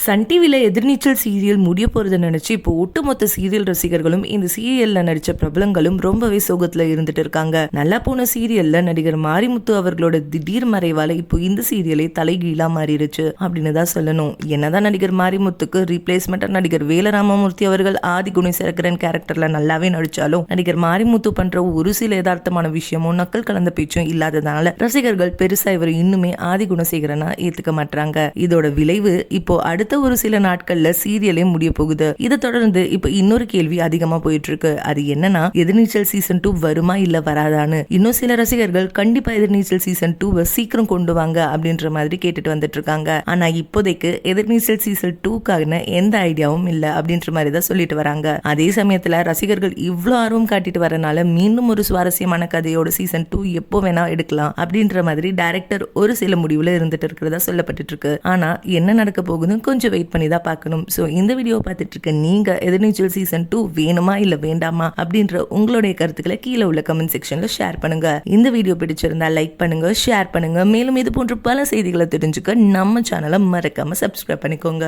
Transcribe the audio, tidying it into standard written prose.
Sun டிவில எதிர்நீச்சல் serial முடிய போறதை நினைச்சு இப்போ ஒட்டுமொத்த சீரியல் ரசிகர்களும் இந்த சீரியல்ல நடிச்ச பிரபலங்களும் ரொம்பவே சோகத்துல இருந்துட்டு இருக்காங்க. நல்லா போன சீரியல்ல நடிகர் மாரிமுத்து அவர்களோட திடீர் மறைவால இப்போ இந்த சீரியலே தலைகீழா மாறிடுச்சு அப்படின்னு தான் சொல்லணும். என்னதான் நடிகர் மாரிமுத்துக்கு ரீப்ளேஸ்மெண்டா நடிகர் வேலராமமூர்த்தி அவர்கள் ஆதி குணசேகரன் கேரக்டர்ல நல்லாவே நடிச்சாலும் நடிகர் மாரிமுத்து பண்ற ஒரு சில யதார்த்தமான விஷயமும் நக்கல் கலந்த பேச்சும் இல்லாததுனால ரசிகர்கள் பெருசா இவர் இன்னுமே ஆதி குணசேகரனா ஏத்துக்க மாட்டாங்க. இதோட விளைவு இப்போ அடுத்த ஒரு சில நாட்கள்ல சீரியலே முடிய போகுது. இதை தொடர்ந்து இப்ப இன்னொரு கேள்வி அதிகமா போயிட்டு இருக்கு. அது என்னன்னா, எதிர்நீச்சல் சீசன் 2 வருமா இல்ல வராதான்னு. இன்னும் சில ரசிகர்கள் கண்டிப்பா எதிர்நீச்சல் சீசன் 2 சீக்கிரம் கொண்டு வாங்க அப்படின்ற மாதிரி கேட்டுட்டு வந்துட்டு இருக்காங்க. ஆனா இப்போதைக்கு எதிர்நீச்சல் சீசன் 2க்கான எந்த ஐடியாவும் இல்ல அப்படின்ற மாதிரி தான் சொல்லிட்டு வராங்க. அதே சமயத்துல ரசிகர்கள் இவ்வளவு ஆர்வம் காட்டிட்டு வரனால மீண்டும் ஒரு சுவாரஸ்யமான கதையோட சீசன் 2 எப்போ வேணா எடுக்கலாம் அப்படின்ற மாதிரி டைரக்டர் ஒரு சில முடிவுல இருந்துட்டு இருக்கிறதா சொல்லப்பட்டு இருக்கு. ஆனா என்ன நடக்க போகுதுன்னு கொஞ்சம் வெயிட் பண்ணி தான் பார்க்கணும். ஸோ இந்த வீடியோவை பார்த்துட்டு இருக்க நீங்க எதிர்நீச்சல் சீசன் 2 வேணுமா இல்ல வேண்டாமா அப்படின்ற உங்களுடைய கருத்துக்களை கீழே உள்ள கமெண்ட் செக்ஷன்ல ஷேர் பண்ணுங்க. இந்த வீடியோ பிடிச்சிருந்தா லைக் பண்ணுங்க, ஷேர் பண்ணுங்க. மேலும் இது போன்ற பல செய்திகளை தெரிஞ்சுக்க நம்ம சேனலை மறக்காம சப்ஸ்கிரைப் பண்ணிக்கோங்க.